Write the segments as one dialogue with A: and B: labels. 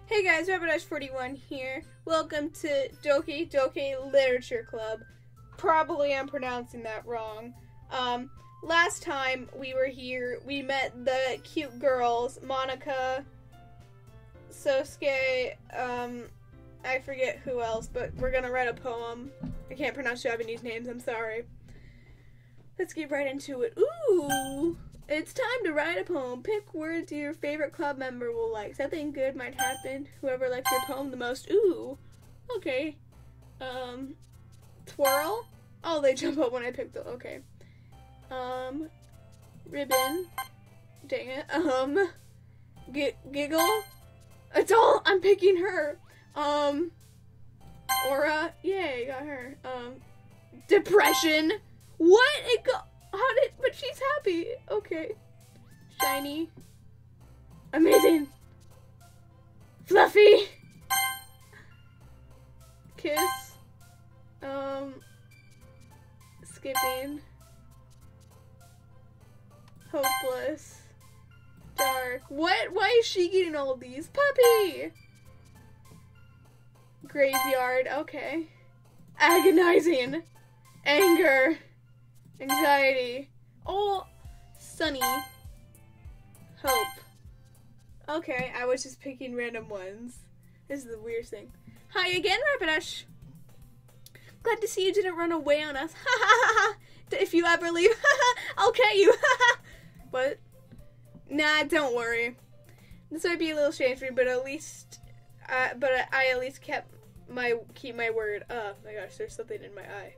A: Hey guys, Rapidash41 here. Welcome to Doki Literature Club. Probably I'm pronouncing that wrong. Last time we were here, we met the cute girls, Monica, Sosuke, I forget who else, but we're gonna write a poem. I can't pronounce Japanese names, I'm sorry. Let's get right into it. Ooh! It's time to write a poem. Pick words your favorite club member will like. Something good might happen. Whoever likes your poem the most. Ooh. Okay. Twirl? Oh, they jump up when I pick the... Okay. Ribbon. Dang it. Giggle. It's all... I'm picking her. Aura. Yay, got her. Depression. What? It go... How did... But she's happy. Okay. Shiny. Amazing. Fluffy. Kiss. Skipping. Hopeless. Dark. What? Why is she getting all of these? Puppy! Graveyard. Okay. Agonizing. Anger. Anxiety. Oh, sunny. Hope. Okay, I was just picking random ones. This is the weirdest thing. Hi again, Rapidash. Glad to see you didn't run away on us. Ha ha ha ha. If you ever leave, I'll kill you. What? Nah, don't worry. This might be a little strange for me, but at least, I at least keep my word. Oh my gosh, there's something in my eye.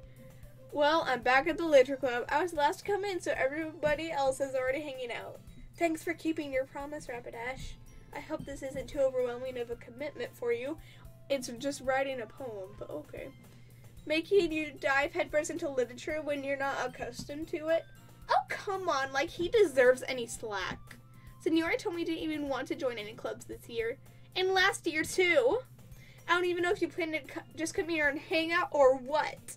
A: Well, I'm back at the literature club. I was the last to come in, so everybody else is already hanging out. Thanks for keeping your promise, Rapidash. I hope this isn't too overwhelming of a commitment for you. It's just writing a poem, but okay. Making you dive headfirst into literature when you're not accustomed to it? Oh, come on, like he deserves any slack. Senora told me you didn't even want to join any clubs this year. And last year, too. I don't even know if you plan to just come here and hang out or what.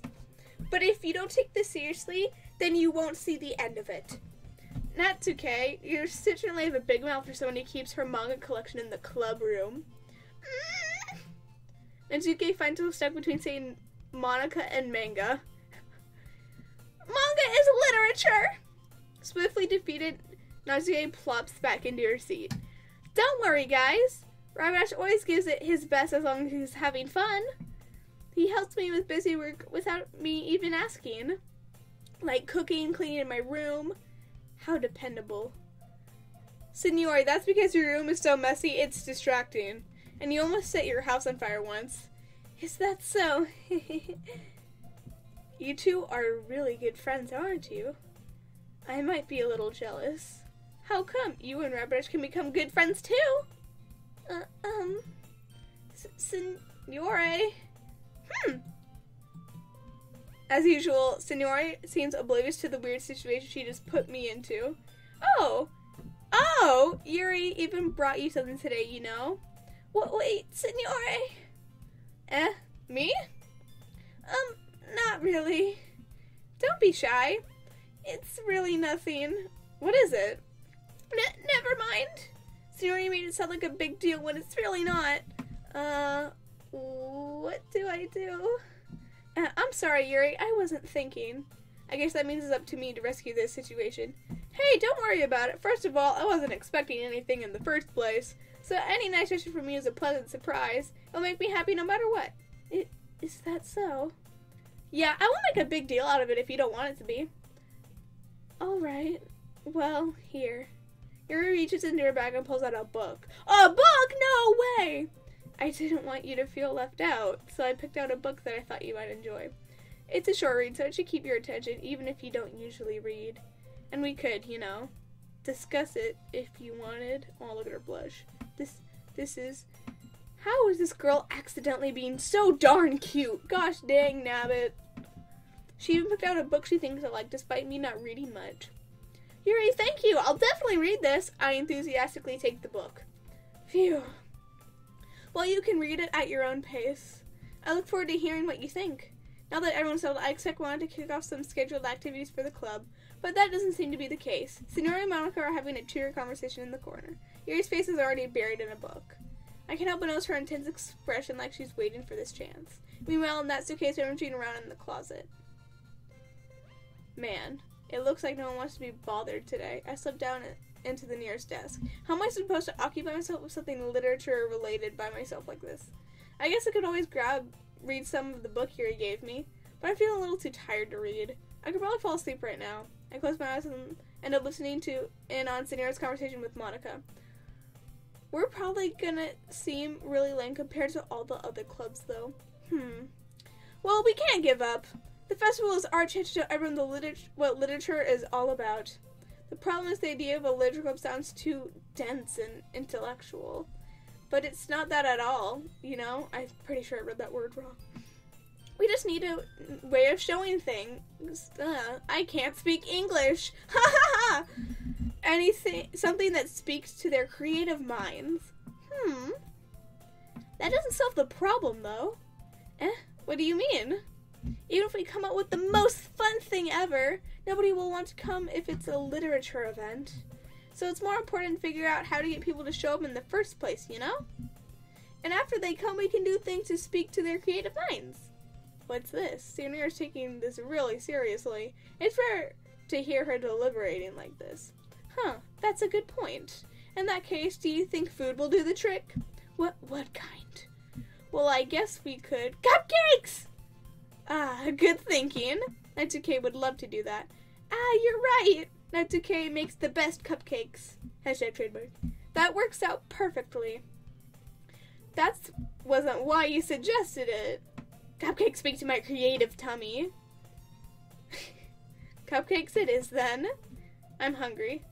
A: But if you don't take this seriously, then you won't see the end of it. Natsuke, you certainly have a big mouth for someone who keeps her manga collection in the club room. Natsuke finds herself stuck between saying Monica and manga. Manga is literature! Swiftly defeated, Natsuke plops back into her seat. Don't worry, guys. Rapidash always gives it his best as long as he's having fun. He helps me with busy work without me even asking. Like cooking, cleaning my room. How dependable. Senora, that's because your room is so messy, it's distracting. And you almost set your house on fire once. Is that so? You two are really good friends, aren't you? I might be a little jealous. How come? You and Rapidash can become good friends too? Senora... As usual, Senora seems oblivious to the weird situation she just put me into. Oh, Yuri even brought you something today, you know? Wait, Senora? Me? Not really. Don't be shy. It's really nothing. What is it? Never mind. Senora made it sound like a big deal when it's really not. What do I do? I'm sorry, Yuri. I wasn't thinking. I guess that means it's up to me to rescue this situation. Hey, don't worry about it. First of all, I wasn't expecting anything in the first place. So any nice gesture from me is a pleasant surprise. It'll make me happy no matter what. Is that so? Yeah, I won't make a big deal out of it if you don't want it to be. Alright. Well, here. Yuri reaches into her bag and pulls out a book. A book? No way! I didn't want you to feel left out, so I picked out a book that I thought you might enjoy. It's a short read, so it should keep your attention, even if you don't usually read. And we could, you know, discuss it if you wanted. Oh, look at her blush. This is... How is this girl accidentally being so darn cute? Gosh dang nabbit. She even picked out a book she thinks I like, despite me not reading much. Yuri, thank you! I'll definitely read this! I enthusiastically take the book. Phew. Well, you can read it at your own pace. I look forward to hearing what you think. Now that everyone's settled, I expect wanted to kick off some scheduled activities for the club, but that doesn't seem to be the case. Senora and Monica are having a cheery conversation in the corner. Yuri's face is already buried in a book. I can't help but notice her intense expression like she's waiting for this chance. Meanwhile, Natsuke is rummaging around in the closet. Man, it looks like no one wants to be bothered today. I slipped down into the nearest desk. How am I supposed to occupy myself with something literature-related by myself like this? I guess I could always read some of the book Yuri gave me, but I'm feeling a little too tired to read. I could probably fall asleep right now. I close my eyes and end up listening in on Senora's conversation with Monica. We're probably gonna seem really lame compared to all the other clubs, though. Well, we can't give up. The festival is our chance to show everyone what literature is all about. The problem is the idea of a literature club sounds too dense and intellectual. But it's not that at all, you know? I'm pretty sure I read that word wrong. We just need a way of showing things. I can't speak English. Ha ha ha! Something that speaks to their creative minds. That doesn't solve the problem, though. What do you mean? Even if we come up with the most fun thing ever, nobody will want to come if it's a literature event. So it's more important to figure out how to get people to show up in the first place, you know? And after they come, we can do things to speak to their creative minds. What's this? Senor's taking this really seriously. It's rare to hear her deliberating like this. That's a good point. In that case, do you think food will do the trick? What kind? Well, I guess we could... Cupcakes! Good thinking. Natsuke would love to do that. You're right. Natsuke makes the best cupcakes. Hashtag trademark. That works out perfectly. That wasn't why you suggested it. Cupcakes speak to my creative tummy. Cupcakes it is, then. I'm hungry.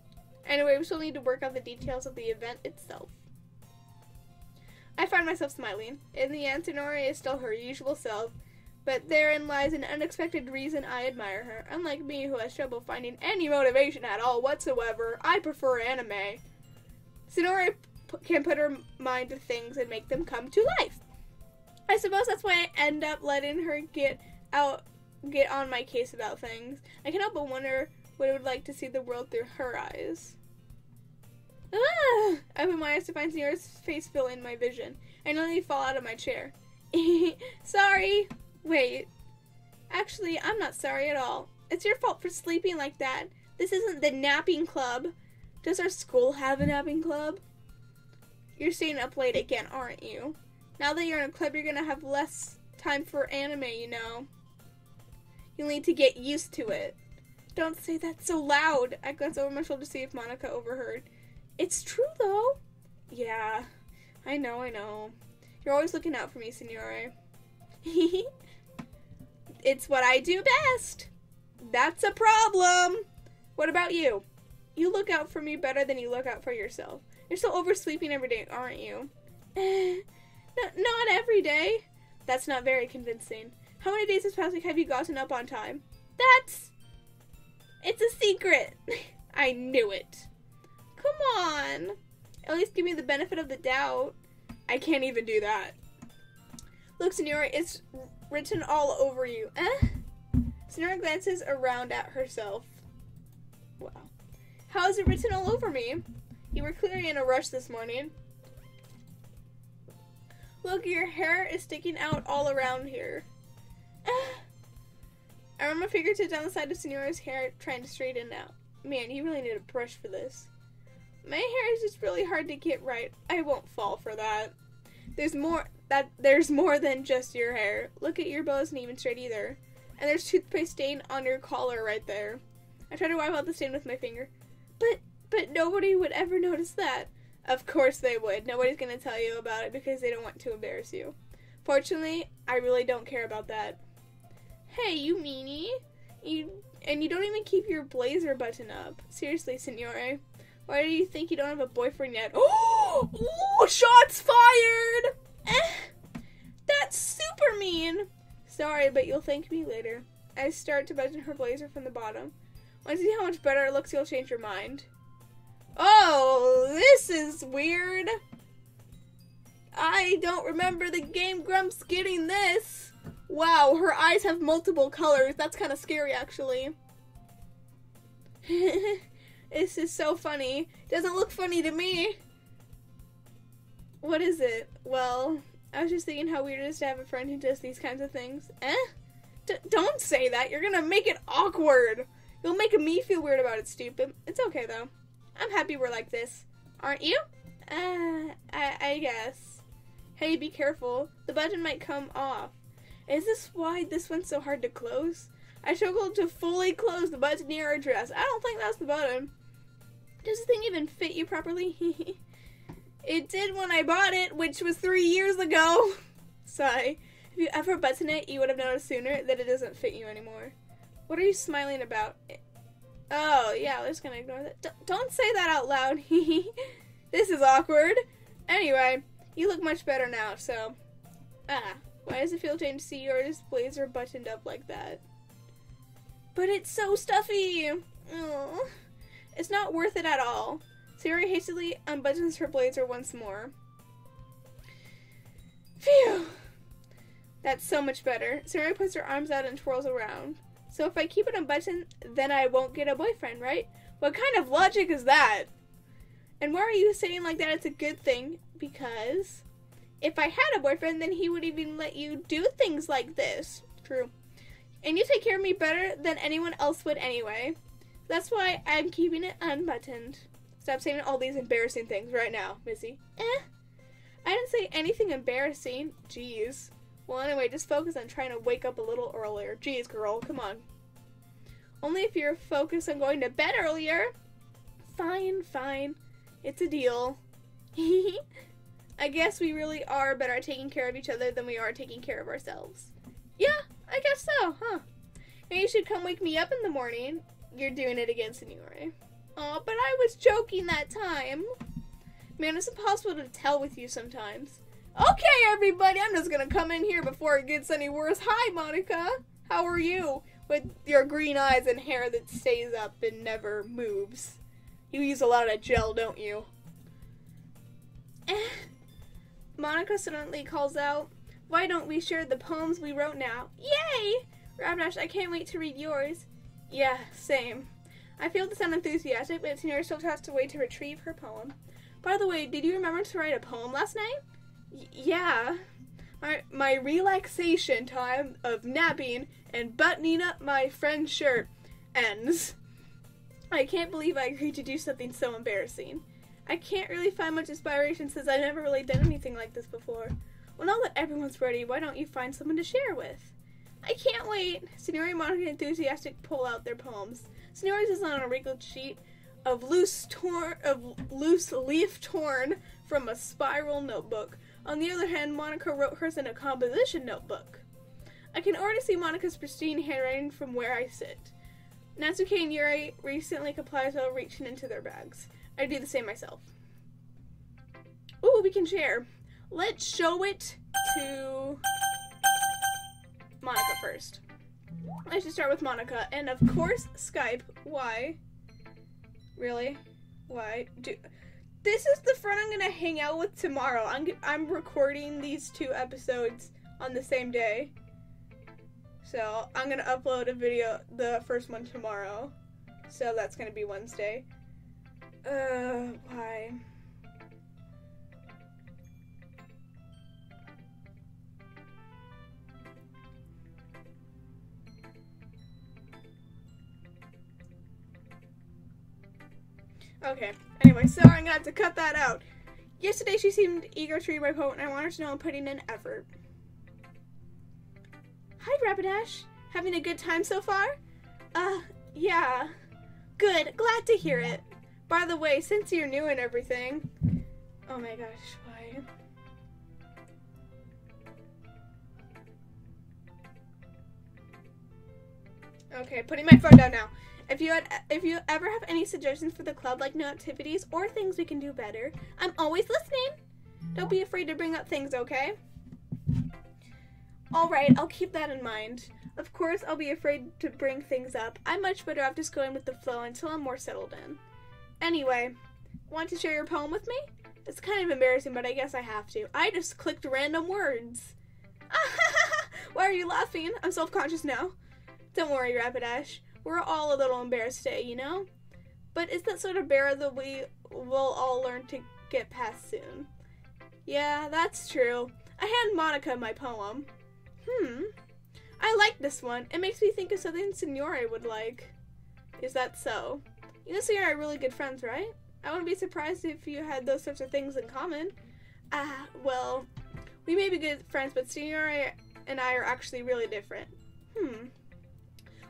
A: Anyway, we still need to work out the details of the event itself. I find myself smiling. In the end, Senora is still her usual self, but therein lies an unexpected reason I admire her. Unlike me, who has trouble finding any motivation at all whatsoever, I prefer anime. Senora can put her mind to things and make them come to life. I suppose that's why I end up letting her get on my case about things. I can't help but wonder what it would like to see the world through her eyes. I open my eyes to find Senora's face filling my vision. I nearly fall out of my chair. Sorry. Wait. Actually, I'm not sorry at all. It's your fault for sleeping like that. This isn't the napping club. Does our school have a napping club? You're staying up late again, aren't you? Now that you're in a club, you're gonna have less time for anime, you know. You'll need to get used to it. Don't say that so loud. I glance over my shoulder to see if Monica overheard. It's true, though. Yeah, I know. You're always looking out for me, Senora. It's what I do best. That's a problem. What about you? You look out for me better than you look out for yourself. You're still oversleeping every day, aren't you? Not every day. That's not very convincing. How many days this past week have you gotten up on time? It's a secret. I knew it. Come on. At least give me the benefit of the doubt. I can't even do that. Look, Senora, it's written all over you. Senora glances around at herself. Wow. How is it written all over me? You were clearly in a rush this morning. Look, your hair is sticking out all around here. I run my fingertips down the side of Senora's hair, trying to straighten it out. Man, you really need a brush for this. My hair is just really hard to get right. I won't fall for that. There's more than just your hair. Look at your bow isn't even straight either. And there's toothpaste stain on your collar right there. I try to wipe out the stain with my finger. But nobody would ever notice that. Of course they would. Nobody's gonna tell you about it because they don't want to embarrass you. Fortunately, I really don't care about that. Hey, you meanie. You don't even keep your blazer button up. Seriously, Senora. Why do you think you don't have a boyfriend yet? Oh! Shots fired! That's super mean. Sorry, but you'll thank me later. I start to button her blazer from the bottom. Want to see how much better it looks, you'll change your mind. Oh, this is weird. I don't remember the Game Grumps getting this. Wow, her eyes have multiple colors. That's kind of scary, actually. This is so funny. Doesn't look funny to me. What is it? Well, I was just thinking how weird it is to have a friend who does these kinds of things. Don't say that. You're gonna make it awkward. You'll make me feel weird about it, stupid. It's okay, though. I'm happy we're like this. Aren't you? I guess. Hey, be careful. The button might come off. Is this why this one's so hard to close? I struggled to fully close the button near our dress. I don't think that's the button. Does the thing even fit you properly? It did when I bought it, which was 3 years ago. Sigh. If you ever button it, you would have noticed sooner that it doesn't fit you anymore. What are you smiling about? Oh, yeah, we're just gonna ignore that. Don't say that out loud. This is awkward. Anyway, you look much better now, so... why does it feel strange to see your blazer buttoned up like that? But it's so stuffy! Oh, it's not worth it at all. Senora hastily unbuttons her blazer once more. Phew! That's so much better. Senora puts her arms out and twirls around. So if I keep it unbuttoned, then I won't get a boyfriend, right? What kind of logic is that? And why are you saying like that it's a good thing? Because if I had a boyfriend, then he would even let you do things like this. True. And you take care of me better than anyone else would anyway. That's why I'm keeping it unbuttoned. Stop saying all these embarrassing things right now, Missy. I didn't say anything embarrassing. Jeez. Well, anyway, just focus on trying to wake up a little earlier. Jeez, girl, come on. Only if you're focused on going to bed earlier. Fine, fine. It's a deal. I guess we really are better at taking care of each other than we are taking care of ourselves. Yeah, I guess so, huh? Maybe you should come wake me up in the morning. You're doing it again, Senora. Oh, but I was joking that time. Man, it's impossible to tell with you sometimes. Okay, everybody, I'm just gonna come in here before it gets any worse. Hi, Monica. How are you? With your green eyes and hair that stays up and never moves. You use a lot of gel, don't you? Monica suddenly calls out, why don't we share the poems we wrote now? Yay! Rapidash, I can't wait to read yours. Yeah, same. I feel to sound enthusiastic, but Senora still has to wait to retrieve her poem. By the way, did you remember to write a poem last night? Yeah. My relaxation time of napping and buttoning up my friend's shirt ends. I can't believe I agreed to do something so embarrassing. I can't really find much inspiration since I've never really done anything like this before. Well, now that everyone's ready, why don't you find someone to share with? I can't wait. Senora and Monica enthusiastic pull out their poems. Senora's is on a wrinkled sheet of loose leaf torn from a spiral notebook. On the other hand, Monica wrote hers in a composition notebook. I can already see Monica's pristine handwriting from where I sit. Natsuke and Yuri recently complied while reaching into their bags. I do the same myself. Ooh, we can share. Let's show it to Monica first. I should start with Monica, and of course, Skype. Why? Really? Why? This is the friend I'm gonna hang out with tomorrow. I'm recording these 2 episodes on the same day. So, I'm gonna upload a video, the first one tomorrow. So, that's gonna be Wednesday. Why? Okay, anyway, so I'm gonna have to cut that out. Yesterday she seemed eager to read my poem, and I want her to know I'm putting in effort. Hi, Rapidash. Having a good time so far? Yeah. Good, glad to hear it. By the way, since you're new and everything... Oh my gosh, why? Okay, putting my phone down now. If you ever have any suggestions for the club, like new activities or things we can do better, I'm always listening. Don't be afraid to bring up things, okay? Alright, I'll keep that in mind. Of course, I'll be afraid to bring things up. I'm much better off just going with the flow until I'm more settled in. Anyway, want to share your poem with me? It's kind of embarrassing, but I guess I have to. I just clicked random words. Why are you laughing? I'm self-conscious now. Don't worry, Rapidash. We're all a little embarrassed today, you know? But it's that sort of barrier that we will all learn to get past soon. Yeah, that's true. I hand Monica my poem. I like this one. It makes me think of something Senora would like. Is that so? You and Senora are really good friends, right? I wouldn't be surprised if you had those sorts of things in common. Well, we may be good friends, but Senora and I are actually really different.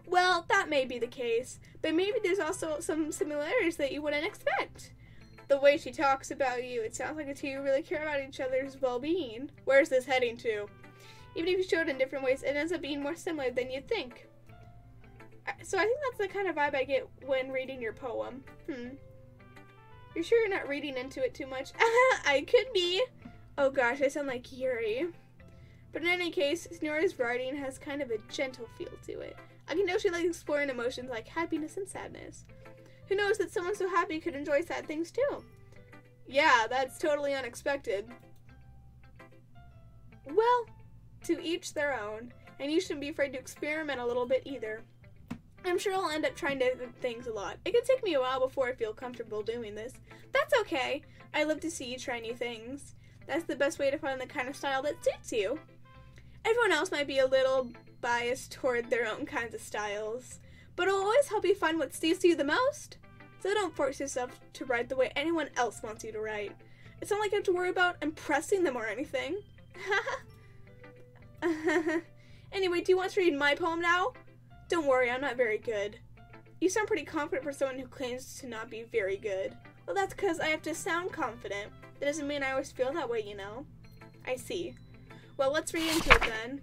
A: Well, that may be the case, but maybe there's also some similarities that you wouldn't expect. The way she talks about you, it sounds like the two you really care about each other's well-being. Where's this heading to? Even if you show it in different ways, it ends up being more similar than you'd think. So I think that's the kind of vibe I get when reading your poem. You're sure you're not reading into it too much? I could be. Oh gosh, I sound like Yuri. But in any case, Senora's writing has kind of a gentle feel to it. I can know she likes exploring emotions like happiness and sadness. Who knows that someone so happy could enjoy sad things too? Yeah, that's totally unexpected. Well, to each their own, and you shouldn't be afraid to experiment a little bit either. I'm sure I'll end up trying different things a lot. It can take me a while before I feel comfortable doing this. That's okay. I love to see you try new things. That's the best way to find the kind of style that suits you. Everyone else might be a little biased toward their own kinds of styles, but it'll always help you find what suits you the most. So don't force yourself to write the way anyone else wants you to write. It's not like you have to worry about impressing them or anything. Anyway, do you want to read my poem now? Don't worry, I'm not very good. You sound pretty confident for someone who claims to not be very good. Well, that's because I have to sound confident. That doesn't mean I always feel that way, you know. I see. Well, let's read into it then.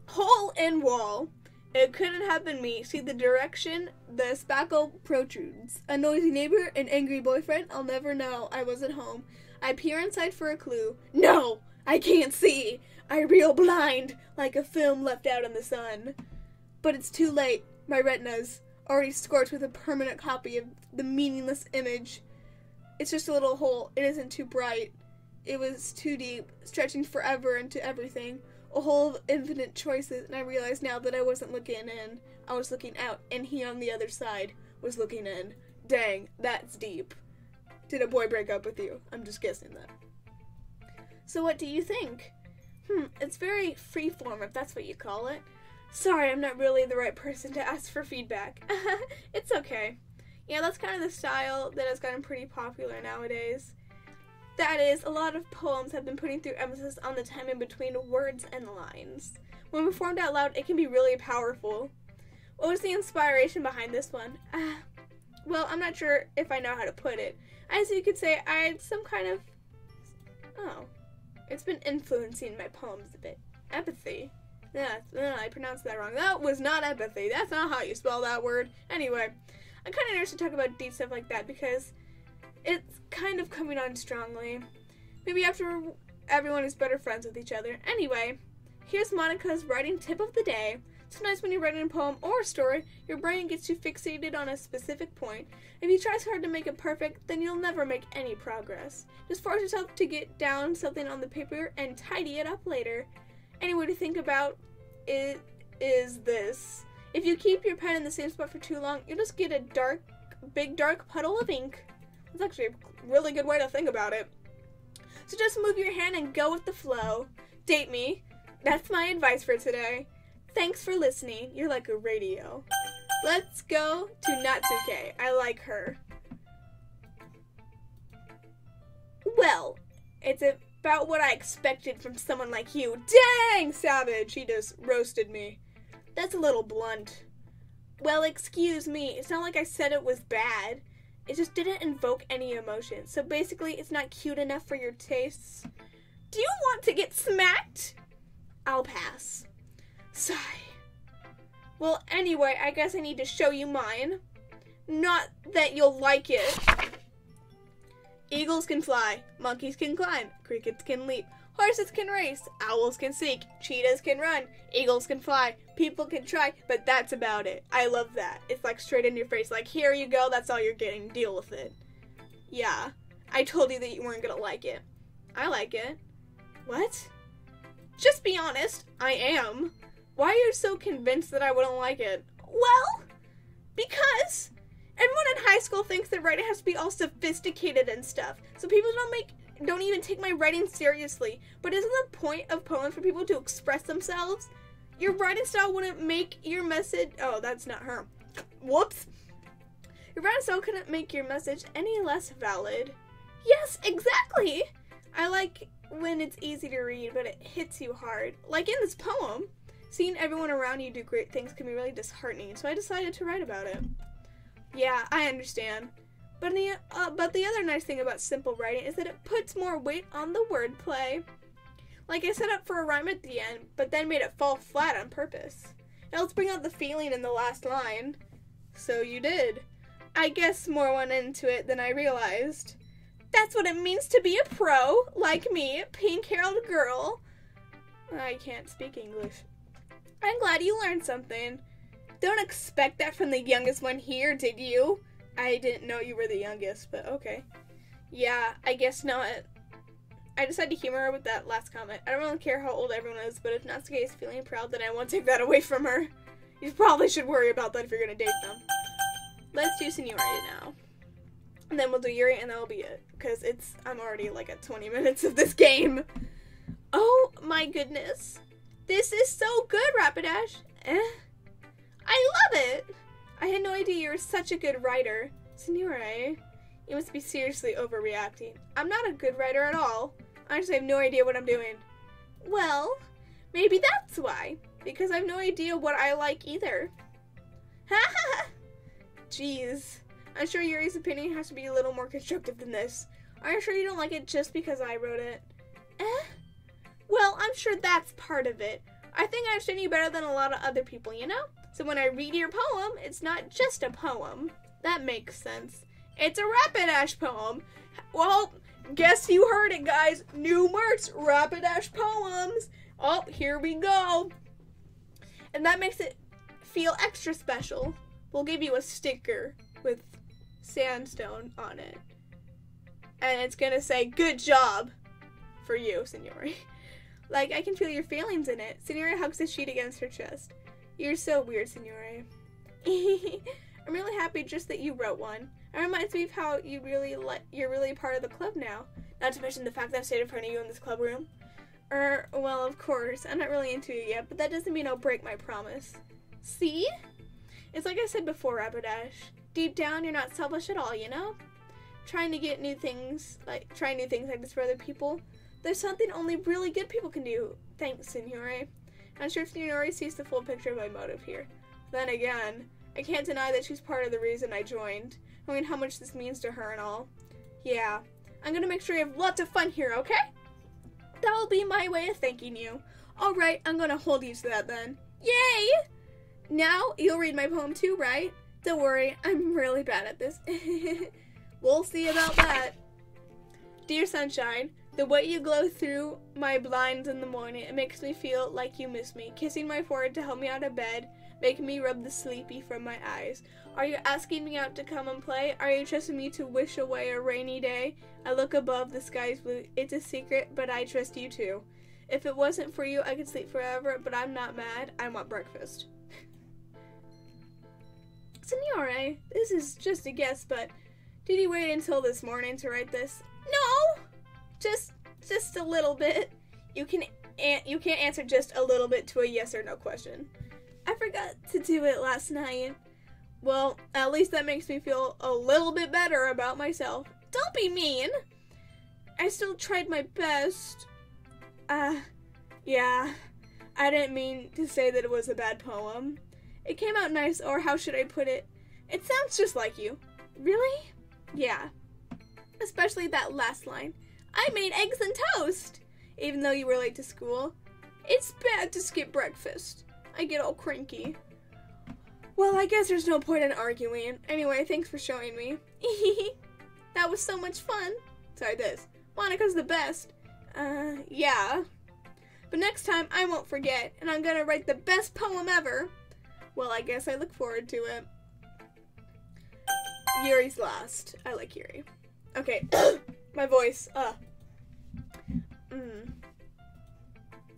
A: Hole in wall. It couldn't have been me. See the direction the spackle protrudes. A noisy neighbor, an angry boyfriend. I'll never know. I wasn't home. I peer inside for a clue. No! I can't see. I reel blind, like a film left out in the sun. But it's too late. My retina's already scorched with a permanent copy of the meaningless image. It's just a little hole. It isn't too bright. It was too deep, stretching forever into everything. A hole of infinite choices, and I realize now that I wasn't looking in. I was looking out, and he on the other side was looking in. Dang, that's deep. Did a boy break up with you? I'm just guessing that. So what do you think? It's very freeform, if that's what you call it. Sorry, I'm not really the right person to ask for feedback. It's okay. Yeah, that's kind of the style that has gotten pretty popular nowadays. That is, a lot of poems have been putting through emphasis on the time in between words and lines. When performed out loud, it can be really powerful. What was the inspiration behind this one? Well, I'm not sure if I know how to put it. As you could say, I had some kind of... it's been influencing my poems a bit. Empathy. I pronounced that wrong. That was not empathy. That's not how you spell that word. Anyway, I'm kind of interested to talk about deep stuff like that because it's kind of coming on strongly. Maybe after everyone is better friends with each other. Anyway, here's Monica's writing tip of the day. Sometimes when you're writing a poem or a story, your brain gets you fixated on a specific point. If you try so hard to make it perfect, then you'll never make any progress. Just force yourself to get down something on the paper and tidy it up later. Any way to think about it is this. If you keep your pen in the same spot for too long, you'll just get a big dark puddle of ink. That's actually a really good way to think about it. So just move your hand and go with the flow. Date me. That's my advice for today. Thanks for listening. You're like a radio. Let's go to Natsuke. I like her. Well, it's about what I expected from someone like you. Dang, savage. He just roasted me. That's a little blunt. Well, excuse me. It's not like I said it was bad. It just didn't invoke any emotion. So basically, it's not cute enough for your tastes. Do you want to get smacked? I'll pass. Sigh. Well, anyway, I guess I need to show you mine. Not that you'll like it. Eagles can fly, monkeys can climb, crickets can leap, horses can race, owls can seek, cheetahs can run, eagles can fly, people can try, but that's about it. I love that. It's like straight in your face, like here you go, that's all you're getting, deal with it. Yeah, I told you that you weren't gonna like it. I like it. What? Just be honest, I am. Why are you so convinced that I wouldn't like it? Well, because everyone in high school thinks that writing has to be all sophisticated and stuff, so people don't make don't even take my writing seriously. But isn't the point of poems for people to express themselves? Your writing style wouldn't make your message... Oh, that's not her. Whoops. Your writing style couldn't make your message any less valid. Yes, exactly. I like when it's easy to read, but it hits you hard. Like in this poem, seeing everyone around you do great things can be really disheartening, so I decided to write about it. Yeah, I understand. But the other nice thing about simple writing is that it puts more weight on the wordplay. Like I set up for a rhyme at the end, but then made it fall flat on purpose. It helps bring out the feeling in the last line. So you did. I guess more went into it than I realized. That's what it means to be a pro, like me, pink-haired girl. I can't speak English. I'm glad you learned something. Don't expect that from the youngest one here, did you? I didn't know you were the youngest, but okay. Yeah, I guess not. I decided to humor her with that last comment. I don't really care how old everyone is, but if Natsuke is feeling proud, then I won't take that away from her. You probably should worry about that if you're gonna date them. Let's do Senora now. And then we'll do Yuri, and that'll be it. Because I'm already like at 20 minutes of this game. Oh my goodness. This is so good, Rapidash. I love it. I had no idea you were such a good writer. Senora, you must be seriously overreacting. I'm not a good writer at all. I just have no idea what I'm doing. Well, maybe that's why. Because I have no idea what I like either. Ha ha ha. Jeez. I'm sure Yuri's opinion has to be a little more constructive than this. Are you sure you don't like it just because I wrote it? Well, I'm sure that's part of it. I think I understand you better than a lot of other people, you know? So when I read your poem, it's not just a poem. That makes sense. It's a Rapidash poem. Well, guess you heard it, guys. New merch, Rapidash poems. Oh, here we go. And that makes it feel extra special. We'll give you a sticker with sandstone on it. And it's gonna say, good job for you, Senora. Like, I can feel your feelings in it. Senora hugs the sheet against her chest. You're so weird, Senora. I'm really happy just that you wrote one. It reminds me of how you're really part of the club now. Not to mention the fact that I've stayed in front of you in this club room. Well, of course, I'm not really into you yet, but that doesn't mean I'll break my promise. See? It's like I said before, Rapidash. Deep down, you're not selfish at all, you know? Trying new things like this for other people. There's something only really good people can do. Thanks, Senora. I'm sure Senora sees the full picture of my motive here. Then again, I can't deny that she's part of the reason I joined, knowing how much this means to her and all. Yeah, I'm gonna make sure you have lots of fun here, okay? That'll be my way of thanking you. Alright, I'm gonna hold you to that then. Yay! Now, you'll read my poem too, right? Don't worry, I'm really bad at this. We'll see about that. Dear Sunshine, the way you glow through my blinds in the morning, it makes me feel like you miss me. Kissing my forehead to help me out of bed, making me rub the sleepy from my eyes. Are you asking me out to come and play? Are you trusting me to wish away a rainy day? I look above, the sky's blue. It's a secret, but I trust you too. If it wasn't for you, I could sleep forever, but I'm not mad. I want breakfast. Senora, this is just a guess, but did you wait until this morning to write this? No! Just a little bit. You can't answer just a little bit to a yes or no question. I forgot to do it last night. Well, at least that makes me feel a little bit better about myself. Don't be mean. I still tried my best. Yeah. I didn't mean to say that it was a bad poem. It came out nice, or how should I put it? It sounds just like you. Really? Yeah. Especially that last line. I made eggs and toast! Even though you were late to school. It's bad to skip breakfast. I get all cranky. Well, I guess there's no point in arguing. Anyway, thanks for showing me. That was so much fun. Sorry, this. Monica's the best. Yeah. But next time, I won't forget, and I'm gonna write the best poem ever. Well, I guess I look forward to it. Yuri's last. I like Yuri. Okay. My voice.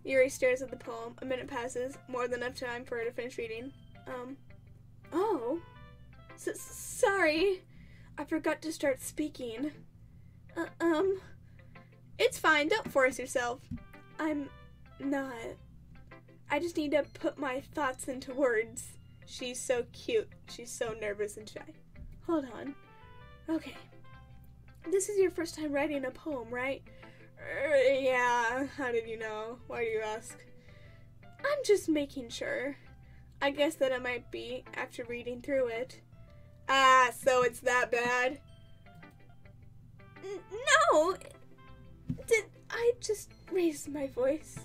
A: Yuri stares at the poem. A minute passes. More than enough time for her to finish reading. Oh. Sorry. I forgot to start speaking. It's fine, don't force yourself. I'm not. I just need to put my thoughts into words. She's so cute. She's so nervous and shy. Hold on. Okay. This is your first time writing a poem, right? Yeah. How did you know? Why do you ask? I'm just making sure. I guess that it might be after reading through it. Ah, so it's that bad? No! Did I just raise my voice?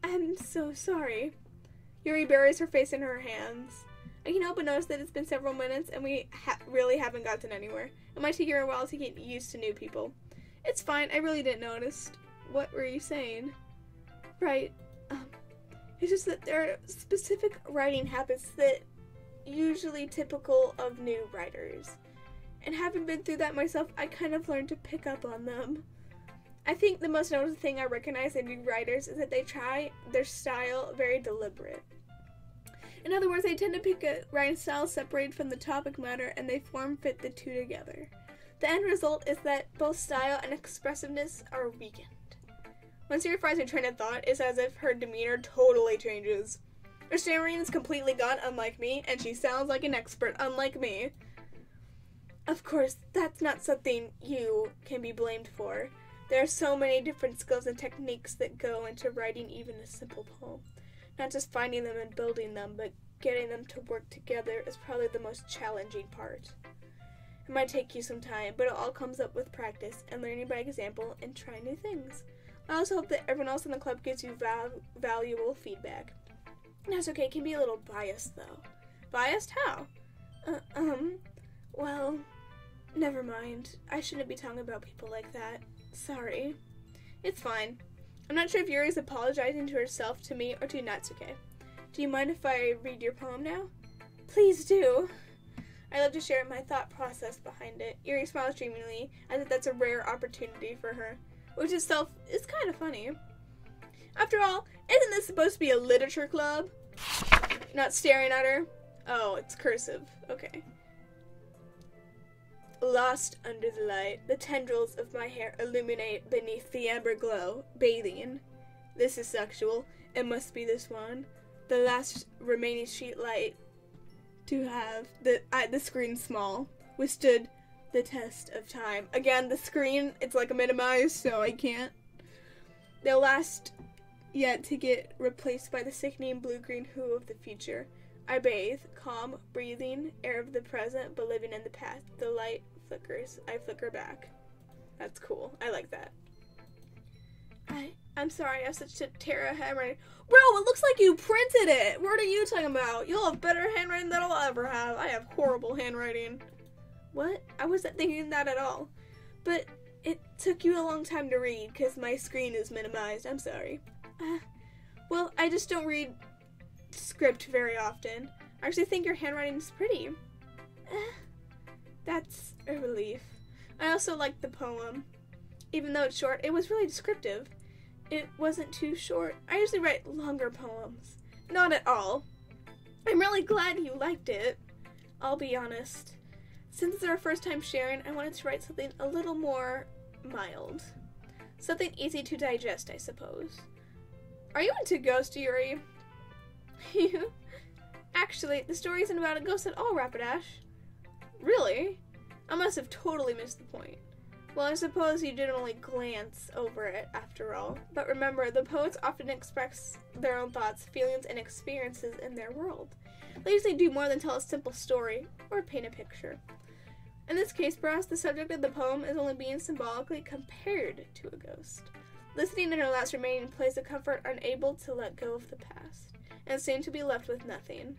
A: I'm so sorry. Yuri buries her face in her hands. I can't help but notice that it's been several minutes and we really haven't gotten anywhere. It might take you a while to get used to new people. It's fine, I really didn't notice. What were you saying? Right, it's just that there are specific writing habits that usually typical of new writers. And having been through that myself, I kind of learned to pick up on them. I think the most notable thing I recognize in new writers is that they try their style very deliberate. In other words, they tend to pick a writing style separated from the topic matter and they form-fit the two together. The end result is that both style and expressiveness are weakened. When Siri finds her train of thought, it's as if her demeanor totally changes. Her stammering is completely gone, unlike me, and she sounds like an expert, unlike me. Of course, that's not something you can be blamed for. There are so many different skills and techniques that go into writing even a simple poem. Not just finding them and building them, but getting them to work together is probably the most challenging part. It might take you some time, but it all comes up with practice and learning by example and trying new things. I also hope that everyone else in the club gives you valuable feedback. That's okay, it can be a little biased though. Biased? How? Well, never mind. I shouldn't be talking about people like that. Sorry. It's fine. I'm not sure if Yuri's apologizing to herself, to me, or to Natsuke. Do you mind if I read your poem now? Please do. I love to share my thought process behind it. Yuri smiles dreamingly, as if that's a rare opportunity for her, which itself is kind of funny. After all, isn't this supposed to be a literature club? Not staring at her? Oh, it's cursive. Okay. Lost under the light, the tendrils of my hair illuminate beneath the amber glow, bathing. This is sexual. It must be this one. The last remaining sheet light to have the screen small withstood the test of time. Again, the screen, it's like a minimized, so I can't. The last yet to get replaced by the sickening blue-green hue of the future. I bathe, calm, breathing, air of the present, but living in the past. The light flickers. I flicker back. That's cool. I like that. I'm sorry, I have such a terrible handwriting. Bro, it looks like you printed it! What are you talking about? You'll have better handwriting than I'll ever have. I have horrible handwriting. What? I wasn't thinking that at all. But it took you a long time to read, because my screen is minimized. I'm sorry. Well, I just don't read script very often. I actually think your handwriting is pretty. That's a relief. I also liked the poem. Even though it's short, it was really descriptive. It wasn't too short. I usually write longer poems. Not at all. I'm really glad you liked it. I'll be honest. Since it's our first time sharing, I wanted to write something a little more mild. Something easy to digest, I suppose. Are you into ghosts, Yuri? Actually, the story isn't about a ghost at all, Rapidash. Really? I must have totally missed the point. Well, I suppose you did only glance over it, after all. But remember, the poets often express their own thoughts, feelings, and experiences in their world. They usually do more than tell a simple story, or paint a picture. In this case, perhaps the subject of the poem is only being symbolically compared to a ghost. Listening in her last remaining place of comfort, unable to let go of the past, and soon to be left with nothing.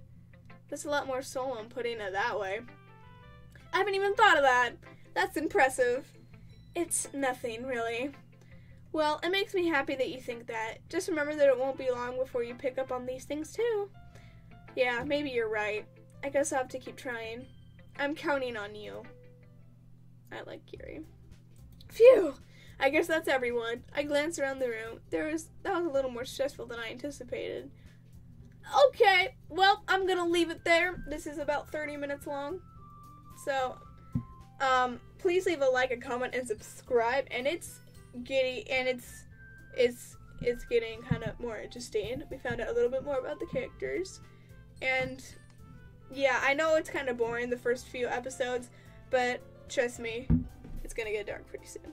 A: That's a lot more solemn putting it that way. I haven't even thought of that! That's impressive. It's nothing, really. Well, it makes me happy that you think that. Just remember that it won't be long before you pick up on these things, too. Yeah, maybe you're right. I guess I'll have to keep trying. I'm counting on you. I like Yuri. Phew! I guess that's everyone. I glanced around the room. That was a little more stressful than I anticipated. Okay, well, I'm gonna leave it there. This is about 30 minutes long. So, please leave a like, a comment, and subscribe. And it's it's getting kind of more interesting. We found out a little bit more about the characters, and yeah, I know it's kind of boring the first few episodes, but trust me, it's gonna get dark pretty soon.